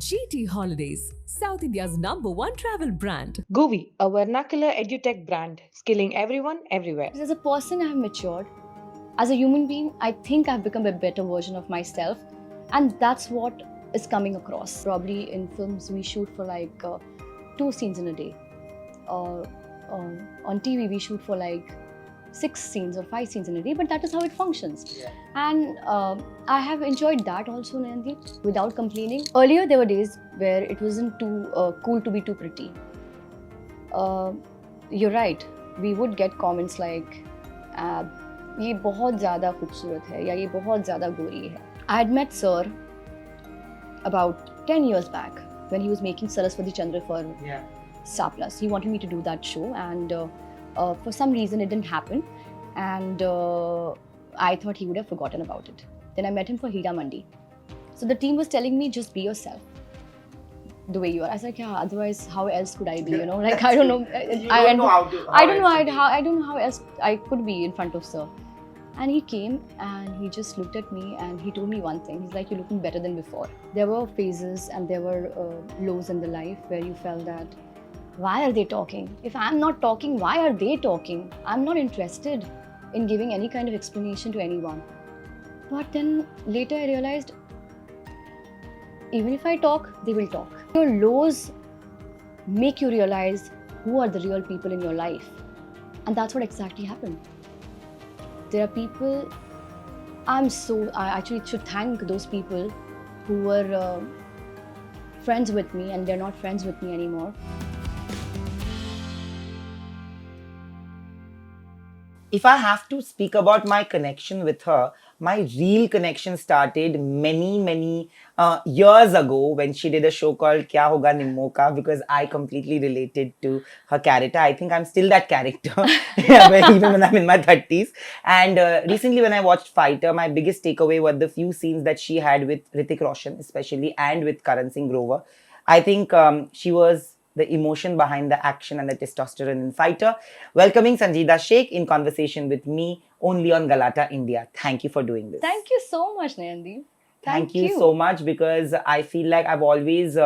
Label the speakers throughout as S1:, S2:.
S1: GT Holidays, South India's #1 travel brand.
S2: Govi, a vernacular edutech brand, skilling everyone everywhere.
S3: As a person, I have matured. As a human being, I think I've become a better version of myself, and that's what is coming across. Probably in films, we shoot for like 2 scenes in a day, or on TV, we shoot for like 6 scenes or 5 scenes in a day, but that is how it functions.
S4: Yeah.
S3: And I have enjoyed that also, Nayandeep, without complaining. Earlier, there were days where it wasn't too cool to be too pretty. You're right, we would get comments like, ये बहुत ज़्यादा खूबसूरत है या ये बहुत ज़्यादा गोरी है. I had met Sir about 10 years back when he was making Saraswati Chandra for Star Plus. He wanted me to do that show, and for some reason it didn't happen, and I thought he would have forgotten about it. Then I met him for Heera Mandi. So the team was telling me, just be yourself, the way you are. I was like, yeah, otherwise how else could I be, you know? Like, I don't know. I don't know how else I could be in front of Sir. And he came and he just looked at me and he told me one thing. He's like, you're looking better than before. There were phases and there were lows in the life where you felt that, why are they talking? If I'm not talking, why are they talking? I'm not interested in giving any kind of explanation to anyone. But then later I realized, even if I talk, they will talk. Your lows make you realize who are the real people in your life. And that's what exactly happened. There are people, I actually should thank those people who were friends with me and they're not friends with me anymore.
S4: If I have to speak about my connection with her, my real connection started many years ago when she did a show called Kya Hoga Nimmo Ka, because I completely related to her character. I think I'm still that character, even when I'm in my 30s. And recently when I watched Fighter, my biggest takeaway were the few scenes that she had with Hrithik Roshan especially, and with Karan Singh Grover. I think she was the emotion behind the action and the testosterone in Fighter. Welcoming Sanjeeda Sheikh in conversation with me only on Galatta India. Thank you for doing this.
S3: Thank you so much, Nayandeep.
S4: Thank you so much, because I feel like I've always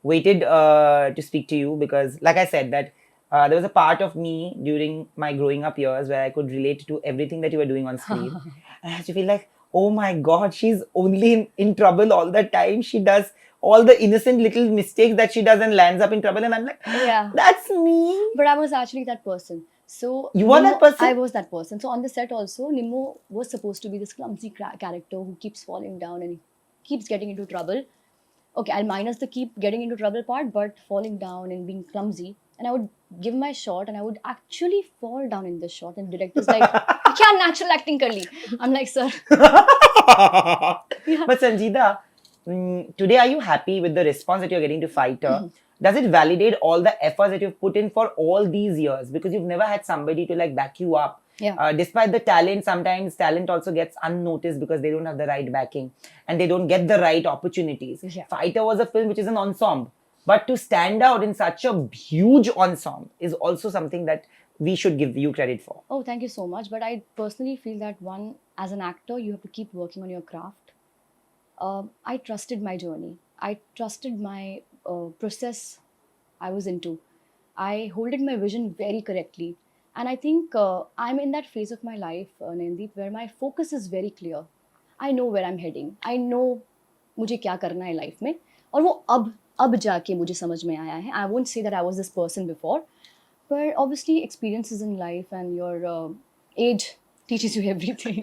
S4: waited to speak to you, because like I said that there was a part of me during my growing up years where I could relate to everything that you were doing on screen. And I used to feel like, oh my God, she's only in trouble all the time. She does all the innocent little mistakes that she does and lands up in trouble. And I'm like,
S3: yeah,
S4: that's me.
S3: But I was actually that person. So
S4: you were that person?
S3: I was that person. So on the set also, Nimmo was supposed to be this clumsy character who keeps falling down and keeps getting into trouble. Okay, I'll minus the keep getting into trouble part, but falling down and being clumsy. And I would give my shot and I would actually fall down in the shot. And director's like, kya natural acting kar li? I'm like, sir.
S4: Yeah. But Sanjeeda, today are you happy with the response that you're getting to Fighter? Mm-hmm. Does it validate all the efforts that you've put in for all these years? Because you've never had somebody to like back you up.
S3: Yeah.
S4: Despite the talent, sometimes talent also gets unnoticed because they don't have the right backing and they don't get the right opportunities.
S3: Yeah.
S4: Fighter was a film which is an ensemble. But to stand out in such a huge ensemble is also something that we should give you credit for.
S3: Oh, thank you so much. But I personally feel that as an actor, you have to keep working on your craft. I trusted my journey. I trusted my process I was into. I holded my vision very correctly. And I think I'm in that phase of my life, Nayandeep, where my focus is very clear. I know where I'm heading. I know मुझे क्या करना है life में. और वो अब जाके मुझे समझ में आया है. I won't say that I was this person before. But obviously experiences in life and your age teaches you everything.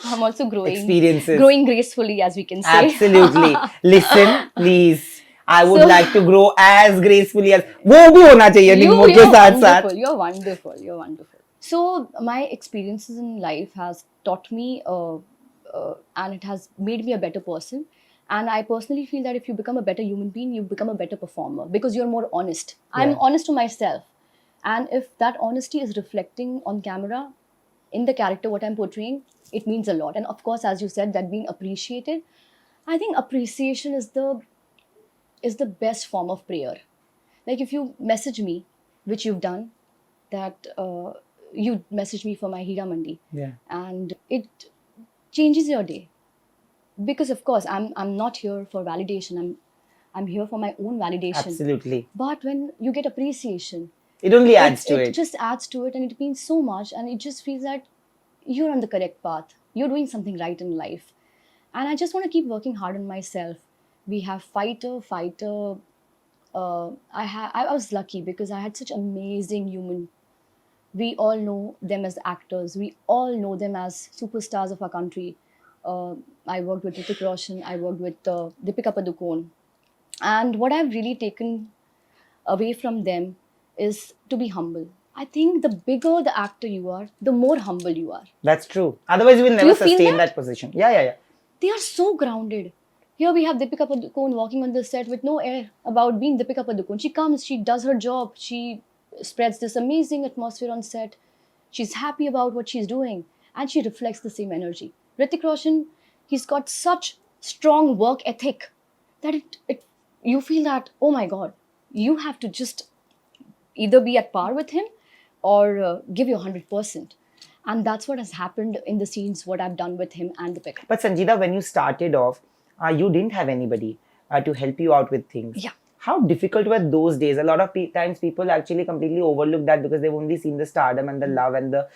S3: I'm also growing.
S4: Experiences.
S3: Growing gracefully, as we can say.
S4: Absolutely. Listen, please. I would like to grow as gracefully as... वो भी होना चाहिए निम्मो के साथ साथ.
S3: You're wonderful. You're wonderful. So my experiences in life has taught me and it has made me a better person. And I personally feel that if you become a better human being, you become a better performer because you're more honest. Yeah. I'm honest to myself. And if that honesty is reflecting on camera, in the character, what I'm portraying, it means a lot. And of course, as you said, that being appreciated, I think appreciation is the best form of prayer. Like if you message me, which you've done, that you message me for my Heera Mandi.
S4: Yeah.
S3: And it changes your day. Because of course, I'm not here for validation. I'm here for my own validation.
S4: Absolutely.
S3: But when you get appreciation,
S4: It only adds to
S3: it
S4: it.
S3: just adds to it, and it means so much, and it just feels that you're on the correct path. You're doing something right in life. And I just want to keep working hard on myself. We have fighter. I was lucky because I had such amazing human. We all know them as actors. We all know them as superstars of our country. I worked with Hrithik Roshan. I worked with Deepika Padukone. And what I've really taken away from them is to be humble. I think the bigger the actor you are, the more humble you are.
S4: That's true. Otherwise, you will never
S3: you feel
S4: sustain
S3: that?
S4: that position. Yeah.
S3: They are so grounded. Here we have Deepika Padukone walking on the set with no air about being Deepika Padukone. She comes, she does her job, she spreads this amazing atmosphere on set. She's happy about what she's doing, and she reflects the same energy. Hrithik Roshan, he's got such strong work ethic that you feel that, oh my God, you have to just either be at par with him or give your 100%. And that's what has happened in the scenes, what I've done with him and Deepika.
S4: But Sanjeeda, when you started off, you didn't have anybody to help you out with things.
S3: Yeah.
S4: How difficult were those days? A lot of times people actually completely overlook that because they've only seen the stardom and the love and the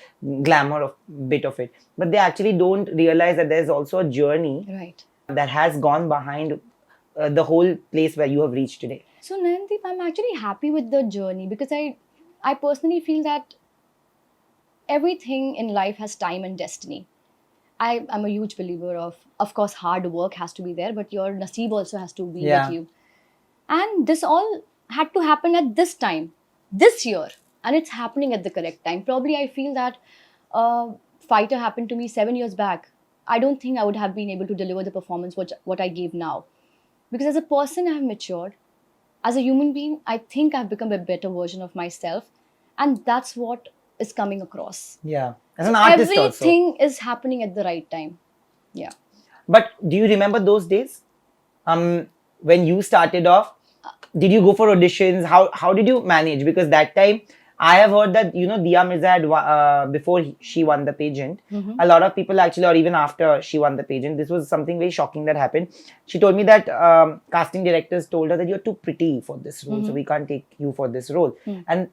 S4: glamour of bit of it. But they actually don't realize that there's also a journey
S3: Right.
S4: that has gone behind the whole place where you have reached today.
S3: So Nayandeep, I'm actually happy with the journey because I personally feel that everything in life has time and destiny. I'm a huge believer of course, hard work has to be there, but your naseeb also has to be
S4: Yeah.
S3: with you. And this all had to happen at this time, this year, and it's happening at the correct time. Probably I feel that Fighter happened to me 7 years back. I don't think I would have been able to deliver the performance what I gave now. Because as a person, I have matured. As a human being, I think I've become a better version of myself. And that's what is coming across.
S4: Yeah. As an artist also.
S3: Everything is happening at the right time. Yeah.
S4: But do you remember those days? When you started off, did you go for auditions? How did you manage? Because that time, I have heard that, Dia Mirza had, before she won the pageant, a lot of people actually, or even after she won the pageant, this was something very shocking that happened. She told me that casting directors told her that you're too pretty for this role, so we can't take you for this role. And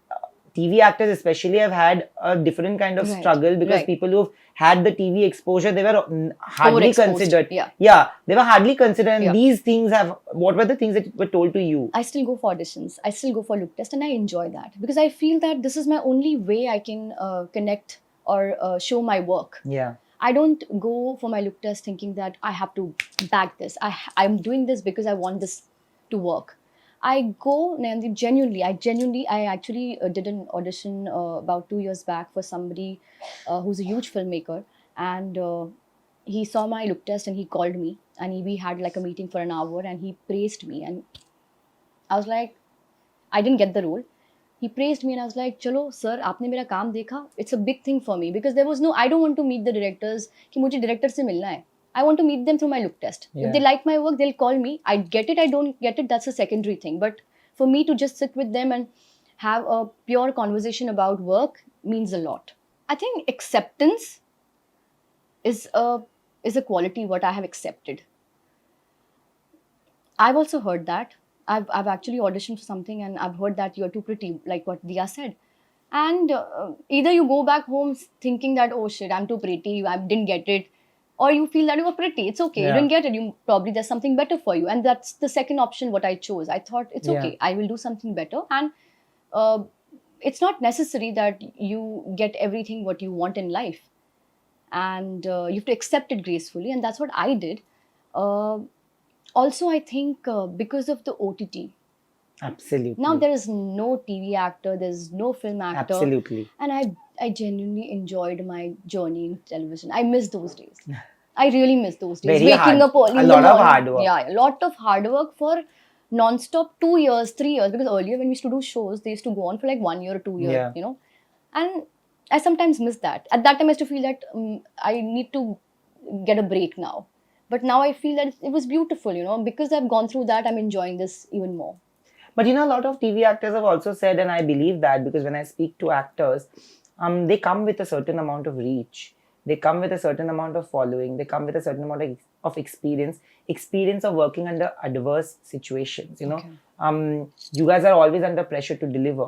S4: TV actors especially have had a different kind of
S3: Right.
S4: struggle because
S3: Right.
S4: people who've had the TV exposure, they were hardly
S3: Overexposed.
S4: considered.
S3: Yeah.
S4: They were hardly considered. And
S3: Yeah.
S4: these things what were the things that were told to you?
S3: I still go for auditions. I still go for look test, and I enjoy that because I feel that this is my only way I can connect or show my work.
S4: Yeah.
S3: I don't go for my look test thinking that I have to back this. I'm doing this because I want this to work. I go, Nayandeep, genuinely. I actually did an audition about 2 years back for somebody who's a huge filmmaker, and he saw my look test and he called me, and we had like a meeting for an hour, and he praised me, and I was like, I didn't get the role. He praised me, and I was like, chalo sir, aapne mera kaam dekha. It's a big thing for me because there was no, I don't want to meet the directors कि मुझे director से मिलना है. I want to meet them through my look test.
S4: Yeah.
S3: If they like my work, they'll call me. I get it, I don't get it, that's a secondary thing. But for me to just sit with them and have a pure conversation about work means a lot. I think acceptance is a quality what I have accepted. I've also heard that. I've actually auditioned for something and I've heard that you're too pretty, like what Dia said. And either you go back home thinking that, oh shit, I'm too pretty, I didn't get it. Or you feel that you were pretty, it's okay,
S4: Yeah.
S3: you didn't get it, you probably there's something better for you. And that's the second option what I chose. I thought it's okay, I will do something better. And it's not necessary that you get everything what you want in life. And you have to accept it gracefully. And that's what I did. Also, I think because of the OTT,
S4: Absolutely.
S3: now there is no TV actor, there's no film actor.
S4: Absolutely.
S3: And I genuinely enjoyed my journey in television. I miss those days. I really miss those days.
S4: Very hard.
S3: Up early
S4: A
S3: in the
S4: lot of
S3: morning.
S4: hard work.
S3: Yeah, a lot of hard work for non-stop 2 years, 3 years. Because earlier when we used to do shows, they used to go on for like 1 year or 2 years,
S4: Yeah.
S3: you know. And I sometimes miss that. At that time, I used to feel that I need to get a break now. But now I feel that it was beautiful, you know. Because I've gone through that, I'm enjoying this even more.
S4: But a lot of TV actors have also said, and I believe that because when I speak to actors, they come with a certain amount of reach. they come with a certain amount of following, they come with a certain amount of experience of working under adverse situations, you know. You guys are always under pressure to deliver.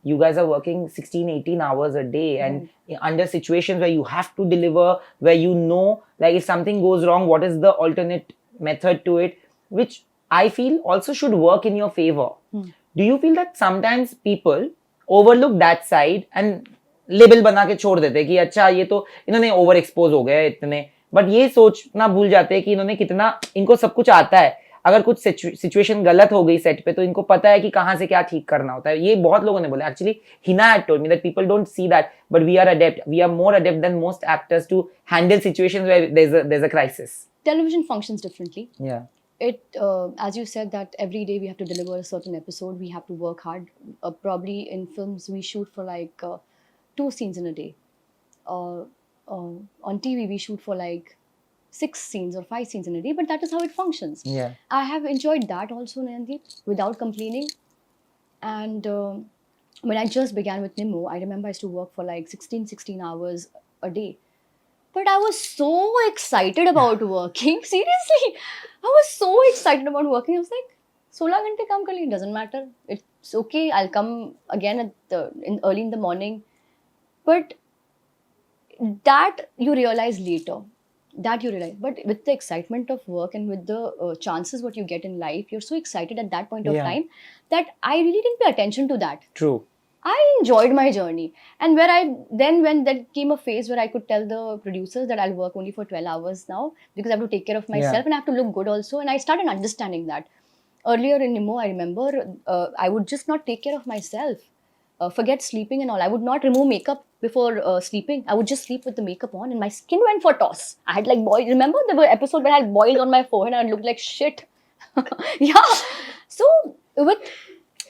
S4: You guys are working 16, 18 hours a day, and under situations where you have to deliver, where you know, like if something goes wrong, what is the alternate method to it, which I feel also should work in your favor. Do you feel that sometimes people overlook that side and label बना के छोड़ देते हैं कि अच्छा ये तो इन्होंने ओवर एक्सपोज हो गए इतने, बट ये सोचना भूल जाते हैं कि इन्होंने कितना, इनको सब कुछ आता है, अगर कुछ सिचुएशन गलत हो गई सेट पे तो इनको पता है कि कहाँ से क्या ठीक करना होता है. ये बहुत लोगों ने बोला. Actually Hina had told me that people don't see that, but we are more adept than most actors to handle situations where there's a crisis.
S3: Television functions differently.
S4: Yeah.
S3: It, as you said, that every day we have to deliver a certain episode, we have to work hard. Probably in films we shoot for like 2 scenes in a day. On TV we shoot for like 6 scenes or 5 scenes in a day, but that is how it functions.
S4: Yeah.
S3: I have enjoyed that also, Nayandeep, without complaining. And when I just began with Nimmo, I remember I used to work for like 16 hours a day. But I was so excited about working. Seriously, I was so excited about working. I was like, 16 घंटे काम कर लिए, doesn't matter. It's okay. I'll come again early in the morning. But that you realize later. But with the excitement of work and with the chances what you get in life, you're so excited at that point of time that I really didn't pay attention to that.
S4: True.
S3: I enjoyed my journey. And when that came a phase where I could tell the producers that I'll work only for 12 hours now because I have to take care of myself and I have to look good also. And I started understanding that. Earlier in Nimmo, I remember I would just not take care of myself. Forget sleeping and all. I would not remove makeup before sleeping. I would just sleep with the makeup on and my skin went for toss. I had like boils. Remember there were episodes where I had boils on my forehead and I looked like shit. Yeah. So with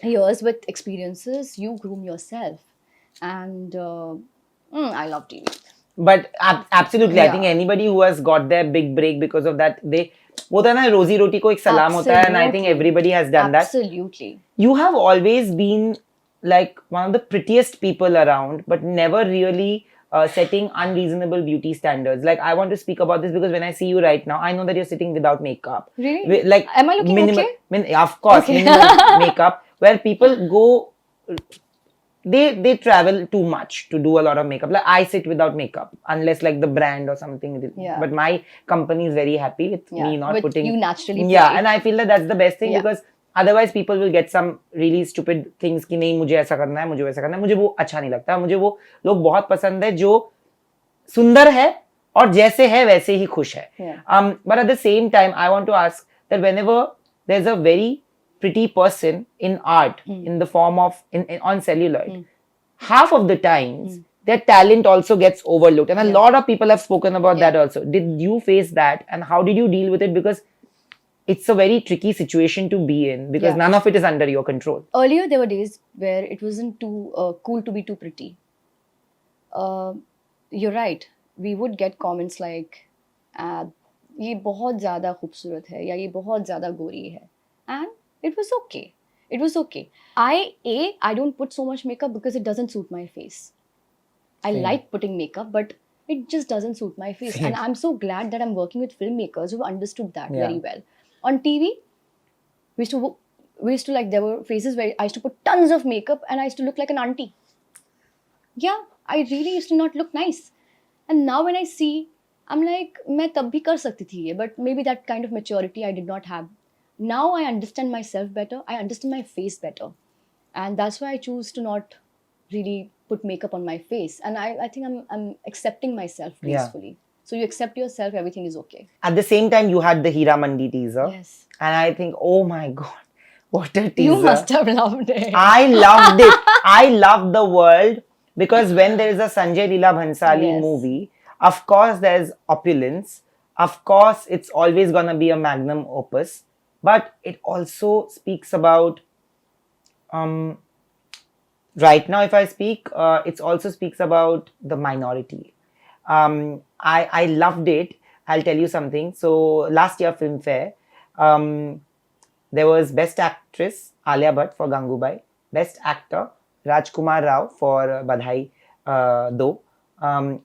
S3: years, with experiences, you groom yourself. And I love TV.
S4: But absolutely, I think anybody who has got their big break because of that, वो था ना रोजी रोटी को एक सलाम होता है, and I think everybody has done that.
S3: Absolutely.
S4: You have always been like one of the prettiest people around, but never really setting unreasonable beauty standards. Like I want to speak about this because when I see you right now, I know that you're sitting without makeup.
S3: Really?
S4: Like,
S3: am I looking okay?
S4: Of course, minimal makeup. Where people go, they travel too much to do a lot of makeup. Like I sit without makeup unless like the brand or something.
S3: Yeah.
S4: But my company is very happy with me not putting.
S3: You naturally.
S4: Yeah, and I feel that that's the best thing because otherwise people will get some really stupid things कि नहीं मुझे ऐसा करना है, मुझे वैसा करना है, मुझे वो अच्छा नहीं लगता, मुझे वो लोग बहुत पसंद है जो सुंदर है और जैसे है वैसे ही खुश है. But at the same time, I want to ask that whenever there's a very pretty person in art, in the form of on celluloid, half of the times their talent also gets overlooked, and a lot of people have spoken about that also. Did you face that, and how did you deal with it? Because it's a very tricky situation to be in because none of it is under your control.
S3: Earlier, there were days where it wasn't too cool to be too pretty. You're right. We would get comments like, "ये बहुत ज़्यादा खूबसूरत है" या "ये बहुत ज़्यादा गोरी है," and it was okay. It was okay. I don't put so much makeup because it doesn't suit my face. I like putting makeup, but it just doesn't suit my face. And I'm so glad that I'm working with filmmakers who understood that very well. On TV, we used to like, there were phases where I used to put tons of makeup and I used to look like an auntie. Yeah, I really used to not look nice. And now when I see, I'm like, मैं तब भी कर सकती थी ये, but maybe that kind of maturity I did not have. Now I understand myself better. I understand my face better. And that's why I choose to not really put makeup on my face. And I think I'm accepting myself gracefully. So you accept yourself, everything is okay.
S4: At the same time, you had the Heera Mandi teaser.
S3: Yes.
S4: And I think, oh my God, what a teaser.
S3: You must have loved it.
S4: I loved it. I loved the world because when there is a Sanjay Leela Bhansali movie, of course there's opulence. Of course, it's always going to be a magnum opus. But it also speaks about, right now if I speak, it also speaks about the minority. I loved it. I'll tell you something. So last year Filmfare, there was Best Actress Alia Bhatt for Gangubai, Best Actor Rajkumar Rao for Badhai Do,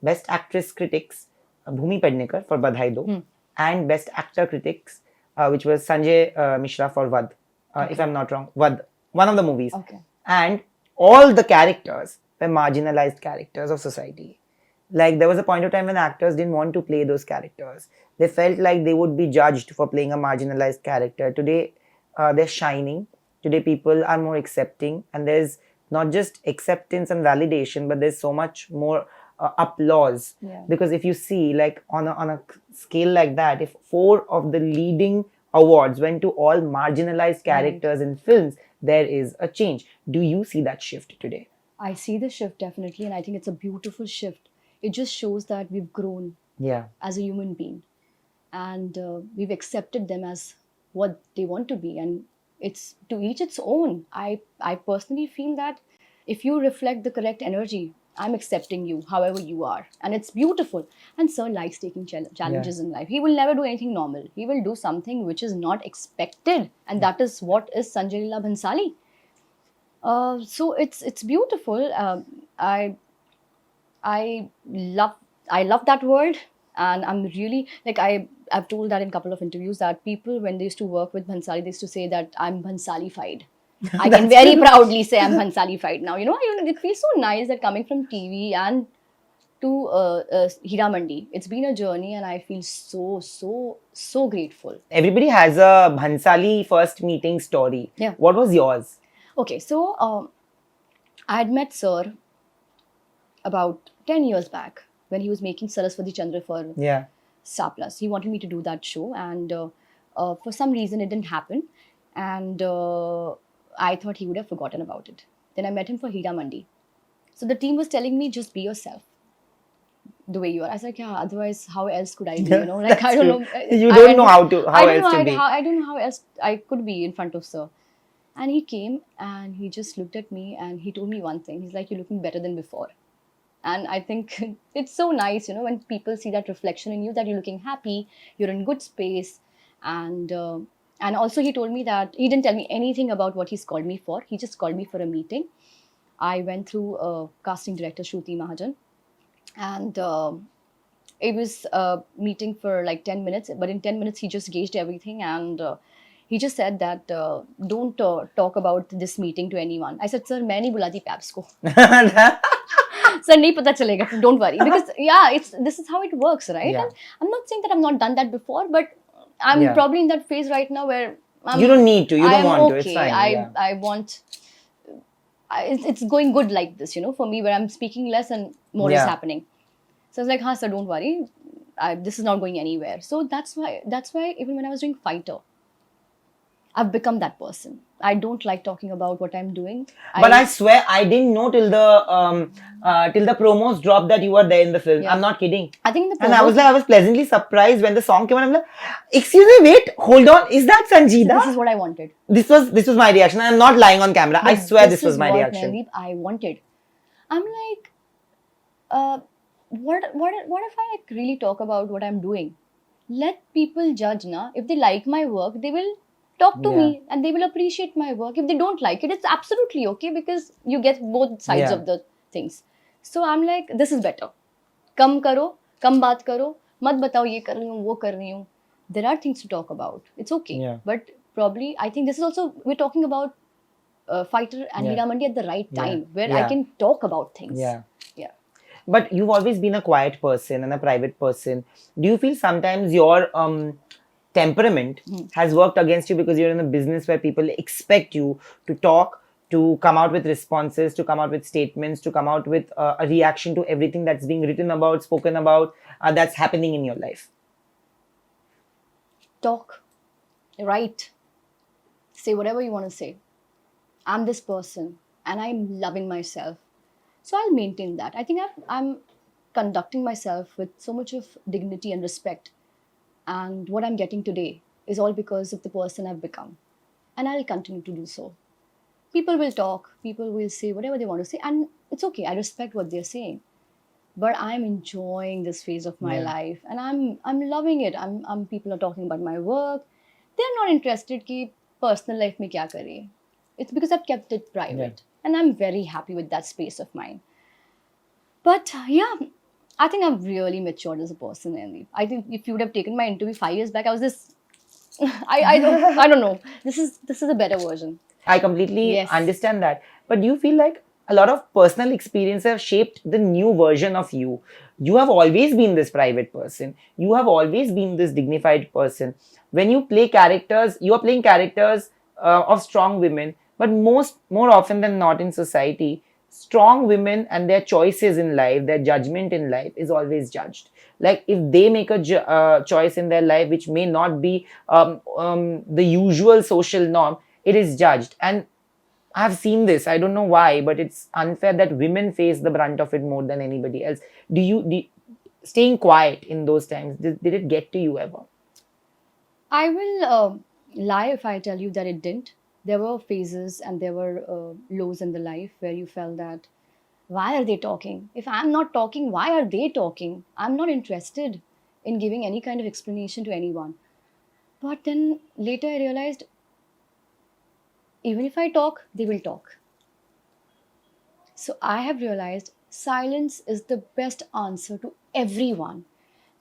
S4: Best Actress critics, Bhumi Pednekar for Badhai Do, and Best Actor critics, which was Sanjay Mishra for Vad, if I'm not wrong, Vad, one of the movies.
S3: Okay.
S4: And all the characters were marginalized characters of society. Like there was a point of time when actors didn't want to play those characters. They felt like they would be judged for playing a marginalized character. Today, they're shining. Today, people are more accepting, and there's not just acceptance and validation, but there's so much more applause.
S3: Yeah.
S4: Because if you see, like on a scale like that, if 4 of the leading awards went to all marginalized characters in films, there is a change. Do you see that shift today?
S3: I see the shift definitely, and I think it's a beautiful shift. It just shows that we've grown
S4: Yeah.
S3: as a human being, and we've accepted them as what they want to be, and it's to each its own. I personally feel that if you reflect the correct energy, I'm accepting you however you are, and it's beautiful. And sir likes taking challenges in life. He will never do anything normal. He will do something which is not expected, and that is what is Sanjay Leela Bhansali. So it's beautiful. I love that word, and I'm really like I've told that in a couple of interviews that people, when they used to work with Bhansali, they used to say that I'm Bhansalified. I can very proudly say I'm Bhansalified now. It feels so nice that coming from TV and to Heera Mandi, it's been a journey, and I feel so grateful.
S4: Everybody has a Bhansali first meeting story.
S3: Yeah.
S4: What was yours?
S3: Okay, so I had met Sir about 10 years back when he was making Saraswati Chandra for
S4: Yeah.
S3: Star Plus. He wanted me to do that show, and for some reason it didn't happen, and I thought he would have forgotten about it. Then I met him for Heera Mandi. So the team was telling me, just be yourself the way you are. I was like, yeah, otherwise how else could I be, like I don't know.
S4: You don't know how else to be.
S3: I don't know how else I could be in front of Sir. And he came and he just looked at me and he told me one thing. He's like, you're looking better than before. And I think it's so nice, when people see that reflection in you, that you're looking happy, you're in good space. And also he told me that he didn't tell me anything about what he's called me for. He just called me for a meeting. I went through casting director Shruti Mahajan, and it was a meeting for like 10 minutes. But in 10 minutes, he just gauged everything, and he just said that don't talk about this meeting to anyone. I said, sir, मैं नहीं बुलाती paps को. Sir, नहीं पता चलेगा. Don't worry, because this is how it works, right?
S4: Yeah.
S3: And I'm not saying that I've not done that before, but I'm probably in that phase right now where
S4: you don't need to. You don't want to. It's fine.
S3: I want. It's going good like this, for me, where I'm speaking less and more is happening. So I was like, sir, don't worry. This is not going anywhere. So that's why even when I was doing Fighter, I've become that person. I don't like talking about what I'm doing.
S4: But I swear I didn't know till the promos dropped that you were there in the film.
S3: Yeah.
S4: I'm not kidding.
S3: I think
S4: And I was pleasantly surprised when the song came on. I'm like, excuse me, wait, hold on. Is that Sanjeeda?
S3: This is what I wanted.
S4: This was my reaction. I'm not lying on camera. I swear this was my reaction.
S3: Nayandeep, I wanted. I'm like, what if I really talk about what I'm doing? Let people judge, na. If they like my work, they will talk to me and they will appreciate my work. If they don't like it, it's absolutely okay, because you get both sides of the things. So I'm like, this is better. Kam karo, kam baat karo, mat batao ye kar rahi hu, wo kar rahi hu. There are things to talk about. It's okay.
S4: Yeah.
S3: But probably, I think this is also, we're talking about Fighter and Heera Mandi at the right time, where I can talk about things.
S4: Yeah.
S3: Yeah.
S4: But you've always been a quiet person and a private person. Do you feel sometimes your temperament has worked against you because you're in a business where people expect you to talk, to come out with responses, to come out with statements, to come out with a reaction to everything that's being written about, spoken about, that's happening in your life?
S3: Talk, write, say whatever you want to say. I'm this person and I'm loving myself. So I'll maintain that. I think I'm conducting myself with so much of dignity and respect. And what I'm getting today is all because of the person I've become. And I'll continue to do so. People will talk, people will say whatever they want to say, and it's okay. I respect what they're saying. But I'm enjoying this phase of my life, and I'm loving it. People are talking about my work. They're not interested ki personal life mein kya kar rahi hai. It's because I've kept it private. And I'm very happy with that space of mine. But I think I've really matured as a person, and I think if you would have taken my interview 5 years back, I was this. I don't know. This is a better version.
S4: I completely
S3: Yes.
S4: understand that. But do you feel like a lot of personal experience have shaped the new version of you? You have always been this private person. You have always been this dignified person. When you play characters, you are playing characters of strong women. But more often than not in society, strong women and their choices in life, their judgment in life is always judged. Like if they make a choice in their life which may not be the usual social norm, it is judged. And I've seen this. I don't know why, but it's unfair that women face the brunt of it more than anybody else. Staying quiet in those times, did it get to you ever?
S3: I will lie if I tell you that it didn't. There were phases and there were lows in the life where you felt that, why are they talking? If I'm not talking, why are they talking? I'm not interested in giving any kind of explanation to anyone. But then later I realized, even if I talk, they will talk. So I have realized silence is the best answer to everyone,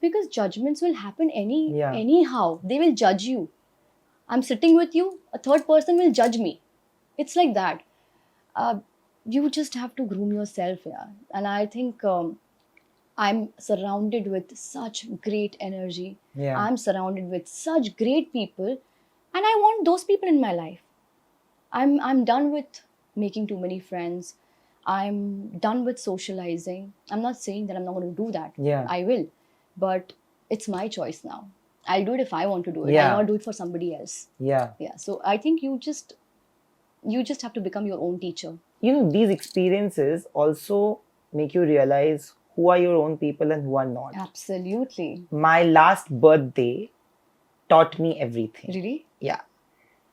S3: because judgments will happen
S4: Yeah.
S3: anyhow. They will judge you. I'm sitting with you, a third person will judge me. It's like that. Uh, you just have to groom yourself, yeah. And I think I'm surrounded with such great energy.
S4: Yeah.
S3: I'm surrounded with such great people, and I want those people in my life. I'm done with making too many friends. I'm done with socializing. I'm not saying that I'm not going to do that.
S4: Yeah.
S3: I will, but it's my choice now. I'll do it if I want to do it.
S4: Yeah.
S3: I'll not do it for somebody else.
S4: Yeah.
S3: Yeah. So I think you just have to become your own teacher.
S4: You know, these experiences also make you realize who are your own people and who are not.
S3: Absolutely.
S4: My last birthday taught me everything.
S3: Really?
S4: Yeah.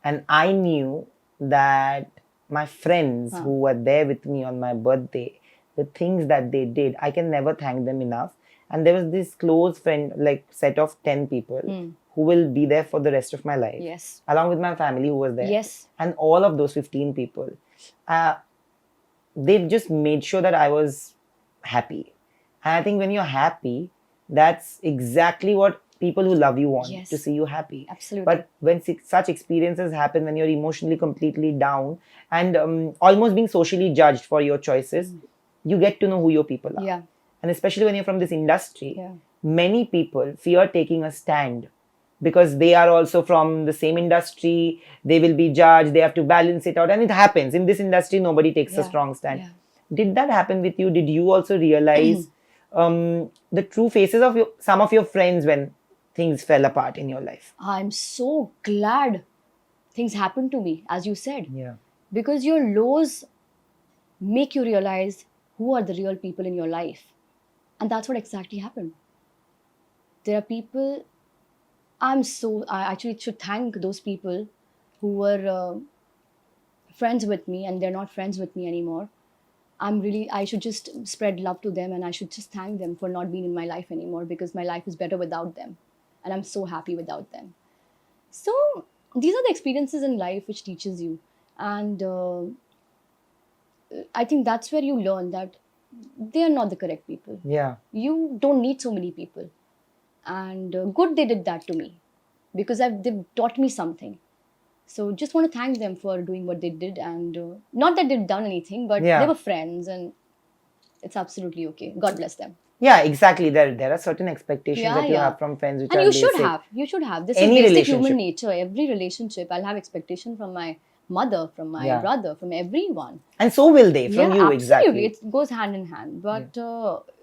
S4: And I knew that my friends who were there with me on my birthday, the things that they did, I can never thank them enough. And there was this close friend, like set of 10 people who will be there for the rest of my life.
S3: Yes.
S4: Along with my family who was there.
S3: Yes.
S4: And all of those 15 people, they just made sure that I was happy. And I think when you're happy, that's exactly what people who love you want,
S3: Yes.
S4: to see you happy.
S3: Absolutely.
S4: But when such experiences happen, when you're emotionally completely down and almost being socially judged for your choices, you get to know who your people are.
S3: Yeah.
S4: And especially when you're from this industry,
S3: Yeah.
S4: many people fear taking a stand because they are also from the same industry. They will be judged. They have to balance it out. And it happens. In this industry, nobody takes a
S3: Yeah.
S4: strong stand.
S3: Yeah.
S4: Did that happen with you? Did you also realize the true faces of some of your friends when things fell apart in your life?
S3: I'm so glad things happened to me, as you said.
S4: Yeah.
S3: Because your lows make you realize who are the real people in your life. And that's what exactly happened. There are people, I actually should thank those people who were friends with me and they're not friends with me anymore. I should just spread love to them, and I should just thank them for not being in my life anymore, because my life is better without them. And I'm so happy without them. So these are the experiences in life which teaches you. And I think that's where you learn that they are not the correct people.
S4: Yeah.
S3: You don't need so many people. And good they did that to me, because they've taught me something. So just want to thank them for doing what they did. And not that they've done anything, but
S4: Yeah.
S3: they were friends, and it's absolutely okay. God bless them.
S4: Yeah, exactly. There are certain expectations
S3: Yeah,
S4: that you
S3: yeah.
S4: have from friends which
S3: And
S4: are
S3: you should
S4: basic.
S3: have. You should have. This
S4: Any
S3: is basic
S4: relationship.
S3: human nature. Every relationship, I'll have expectation from my mother, from my
S4: Yeah.
S3: brother, from everyone.
S4: And so will they from you,
S3: absolutely.
S4: exactly.
S3: It goes hand in hand. But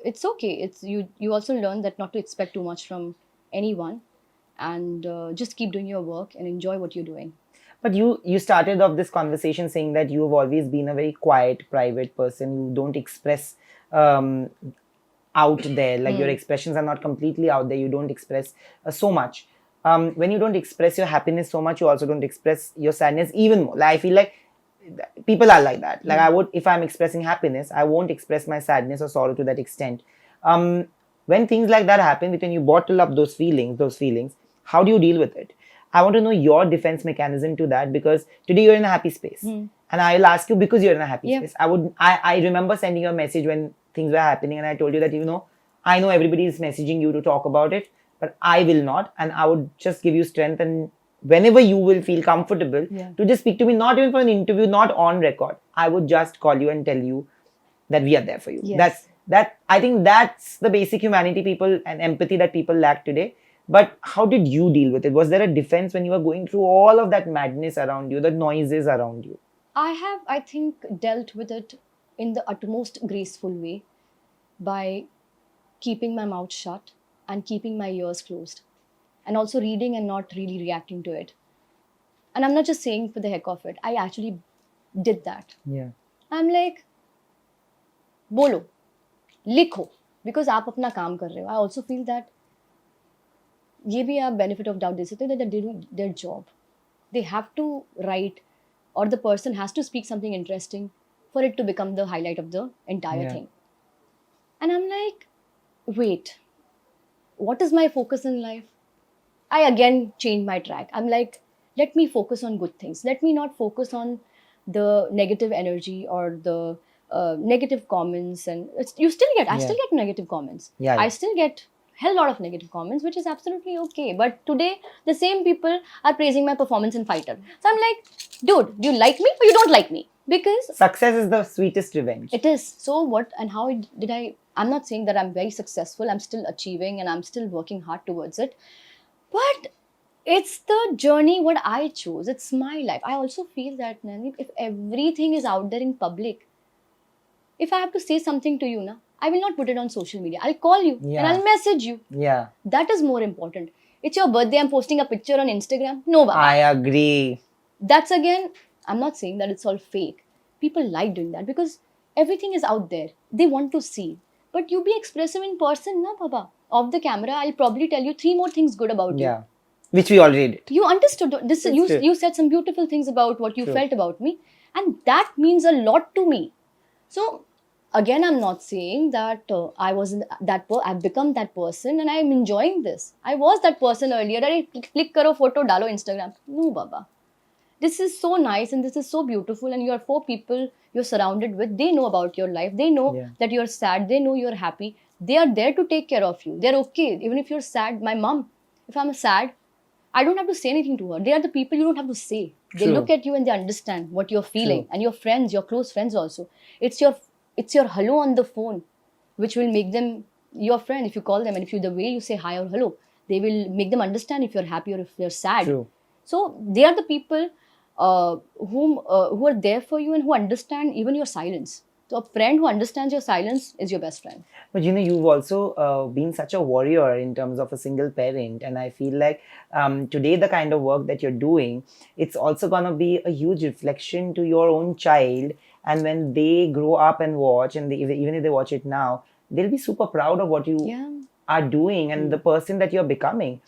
S3: it's okay. It's you also learn that not to expect too much from anyone, and just keep doing your work and enjoy what you're doing.
S4: But you started off this conversation saying that you have always been a very quiet, private person. You don't express out there. Like your expressions are not completely out there. You don't express so much. When you don't express your happiness so much, you also don't express your sadness even more. Like, I feel like people are like that. Like I would, if I'm expressing happiness, I won't express my sadness or sorrow to that extent. When things like that happen, when you bottle up those feelings, how do you deal with it? I want to know your defense mechanism to that, because today you're in a happy space. And I'll ask you, because you're in a happy space. I remember sending you a message when things were happening, and I told you that, I know everybody is messaging you to talk about it, but I will not. And I would just give you strength. And whenever you will feel comfortable to just speak to me, not even for an interview, not on record, I would just call you and tell you that we are there for you.
S3: Yes.
S4: I think that's the basic humanity people and empathy that people lack today. But how did you deal with it? Was there a defense when you were going through all of that madness around you, the noises around you?
S3: I have, I think, dealt with it in the utmost graceful way by keeping my mouth shut and keeping my ears closed, and also reading and not really reacting to it. And I'm not just saying for the heck of it, I actually did that.
S4: Yeah.
S3: I'm like, bolo, likho, because आप अपना काम कर रहे हो. I also feel that ये भी आप benefit of doubt दे सकते हो that they do their job. They have to write, or the person has to speak something interesting for it to become the highlight of the entire thing. And I'm like, wait, what is my focus in life? I again changed my track. I'm like, let me focus on good things. Let me not focus on the negative energy or the negative comments. And you still get, I still get negative comments.
S4: Yeah.
S3: I still get hell lot of negative comments, which is absolutely okay. But today, the same people are praising my performance in Fighter. So I'm like, dude, do you like me or you don't like me? Because
S4: success is the sweetest revenge.
S3: it is. So what and how did I'm not saying that I'm very successful. I'm still achieving and I'm still working hard towards it. But it's the journey what I chose. It's my life. I also feel that, Nayandeep, if everything is out there in public, if I have to say something to you, na, I will not put it on social media. I'll call you and I'll message you.
S4: Yeah.
S3: That is more important. It's your birthday, I'm posting a picture on Instagram. No, Baba.
S4: I agree.
S3: That's again, I'm not saying that it's all fake. People like doing that because everything is out there. They want to see. But you be expressive in person, na, Baba. Off the camera, I'll probably tell you 3 more things good about you.
S4: Yeah. Which we already did.
S3: You understood this.
S4: That's true.
S3: You said some beautiful things about what you
S4: True.
S3: felt about me, and that means a lot to me. So again, I'm not saying that I wasn't that. I've become that person, and I'm enjoying this. I was that person earlier. That I click karo photo dalo Instagram. No, Baba. This is so nice and this is so beautiful, and you are 4 people you're surrounded with. They know about your life. They know that you're sad. They know you're happy. They are there to take care of you. They're okay even if you're sad. My mom, if I'm sad, I don't have to say anything to her. They are the people you don't have to say. They
S4: True.
S3: look at you and they understand what you're feeling. And your friends, your close friends also. It's your hello on the phone, which will make them your friend if you call them. And if you the way you say hi or hello, they will make them understand if you're happy or if you're sad.
S4: True.
S3: So they are the people who are there for you and who understand even your silence. So a friend who understands your silence is your best friend.
S4: But you've also been such a warrior in terms of a single parent. And I feel like today, the kind of work that you're doing, it's also going to be a huge reflection to your own child. And when they grow up and watch, and even if they watch it now, they'll be super proud of what you are doing and the person that you're becoming.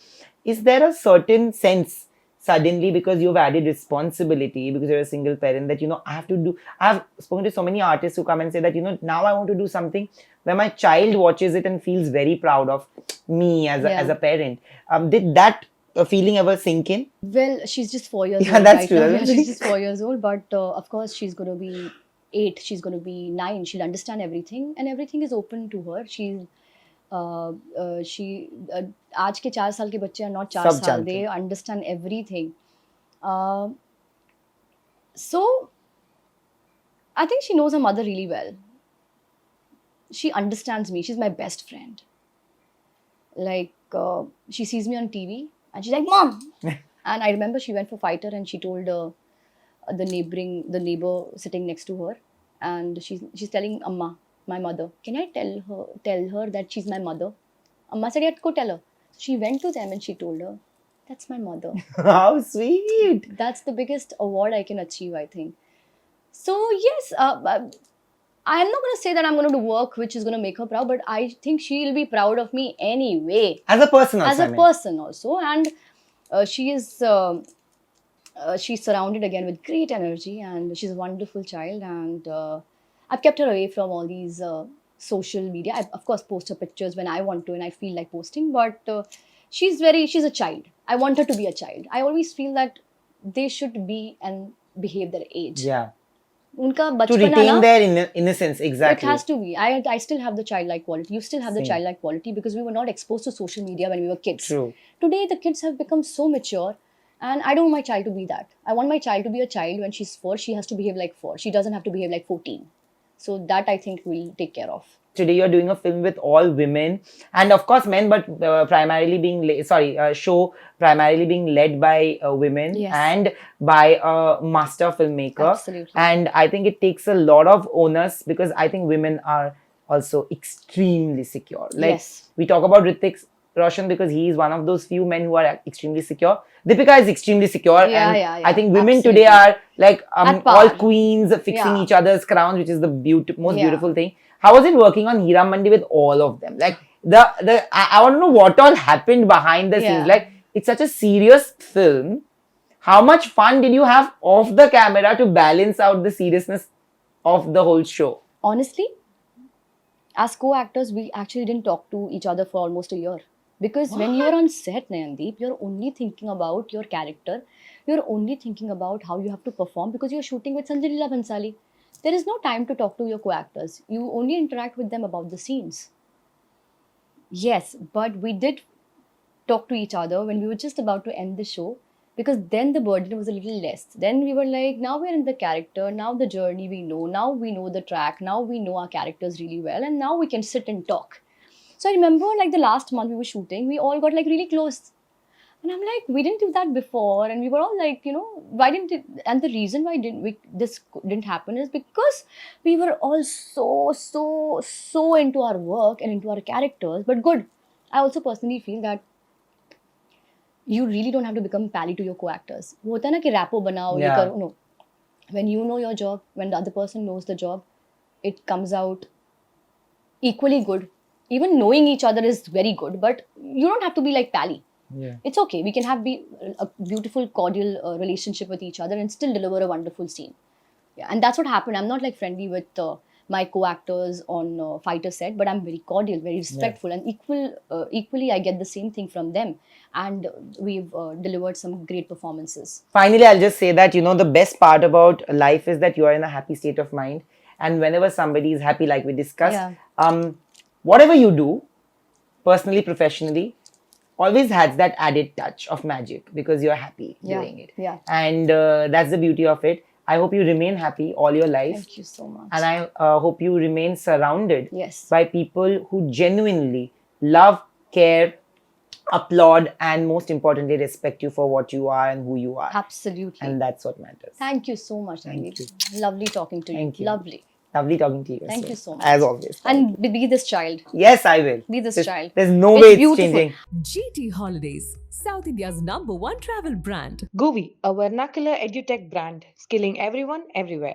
S4: Is there a certain sense suddenly, because you've added responsibility, because you're a single parent, that I've spoken to so many artists who come and say that now I want to do something where my child watches it and feels very proud of me as a parent. Did that feeling ever sink in?
S3: Well, she's just 4 years old.
S4: Yeah, that's
S3: right
S4: true.
S3: now. Yeah, she's just 4 years old, but of course she's going to be 8, she's going to be 9, she'll understand everything and everything is open to her. आज के 4 साल के बच्चे are not 4 साल, they understand everything. So I think she knows her mother really well. She understands me. She's my best friend. Like she sees me on TV and she's like, Mom. And I remember she went for Fighter and she told the neighbor sitting next to her, and she's telling Amma, my mother, can I tell her that she's my mother? Amma said, yeah, go tell her. So she went to them and she told her, that's my mother.
S4: How sweet.
S3: That's the biggest award I can achieve, I think. So yes, I'm not going to say that I'm going to do work which is going to make her proud, but I think she'll be proud of me anyway.
S4: As a person also.
S3: As a person also. And she's surrounded again with great energy and she's a wonderful child. And I've kept her away from all these social media. I, of course, post her pictures when I want to and I feel like posting, but she's a child. I want her to be a child. I always feel that they should be and behave their age.
S4: Yeah.
S3: उनका
S4: To
S3: बचपना
S4: retain
S3: ना,
S4: their innocence,
S3: it
S4: exactly.
S3: has to be. I still have the childlike quality. You still have the
S4: Same.
S3: childlike quality because we were not exposed to social media when we were kids.
S4: True.
S3: Today, the kids have become so mature, and I don't want my child to be that. I want my child to be a child. When she's 4, she has to behave like 4. She doesn't have to behave like 14. So that I think we'll take care of.
S4: Today you're doing a film with all women and of course men, but primarily being show primarily being led by women
S3: Yes.
S4: and by a master filmmaker.
S3: Absolutely.
S4: And I think it takes a lot of onus because I think women are also extremely secure. Like
S3: Yes.
S4: we talk about Hrithik Roshan because he is one of those few men who are extremely secure. Deepika is extremely secure,
S3: Yeah,
S4: and
S3: yeah,
S4: I
S3: yeah.
S4: think women
S3: Absolutely.
S4: today are like
S3: At par.
S4: all queens fixing
S3: Yeah.
S4: each other's crowns, which is the most
S3: Yeah.
S4: beautiful thing. How was it working on Heera Mandi with all of them? Like I want to know what all happened behind the scenes.
S3: Yeah.
S4: Like it's such a serious film. How much fun did you have off the camera to balance out the seriousness of the whole show?
S3: Honestly, as co-actors, we actually didn't talk to each other for almost a year. Because when you're on set, Nayandeep, you're only thinking about your character. You're only thinking about how you have to perform because you're shooting with Sanjay Leela Bhansali. There is no time to talk to your co-actors. You only interact with them about the scenes. Yes, but we did talk to each other when we were just about to end the show because then the burden was a little less. Then we were like, now we're in the character, now the journey we know, now we know the track, now we know our characters really well, and now we can sit and talk. So I remember like the last month we were shooting, we all got like really close. And I'm like, we didn't do that before. And we were all like, why didn't it? And the reason why this didn't happen is because we were all so into our work and into our characters. But good. I also personally feel that you really don't have to become pally to your co-actors. वो होता है ना कि rapport बनाओ, ये
S4: Yeah.
S3: करो. No. When you know your job, when the other person knows the job, it comes out equally good. Even knowing each other is very good, but you don't have to be like pally.
S4: Yeah.
S3: It's okay. We can have a beautiful, cordial relationship with each other and still deliver a wonderful scene. Yeah, and that's what happened. I'm not like friendly with my co-actors on fighter set, but I'm very cordial, very respectful, and equally I get the same thing from them. And we've delivered some great performances.
S4: Finally, I'll just say that, the best part about life is that you are in a happy state of mind. And whenever somebody is happy, like we discussed, whatever you do, personally, professionally, always has that added touch of magic because you're happy doing it.
S3: Yeah.
S4: And that's the beauty of it. I hope you remain happy all your life.
S3: Thank you so much.
S4: And I hope you remain surrounded
S3: Yes.
S4: by people who genuinely love, care, applaud, and most importantly, respect you for what you are and who you are.
S3: Absolutely.
S4: And that's what matters.
S3: Thank you so much,
S4: Thank
S3: Nayandeep. Lovely talking to
S4: Thank
S3: you.
S4: you.
S3: Lovely.
S4: Lovely talking to you.
S3: Thank
S4: as
S3: you
S4: well.
S3: so much.
S4: As always.
S3: And be this child.
S4: Yes, I will.
S3: Be this
S4: There's-
S3: child.
S4: There's no
S3: It's
S4: way it's
S3: beautiful.
S4: changing.
S1: GT Holidays, South India's #1 travel brand.
S2: Govi, a vernacular edutech brand, skilling everyone everywhere.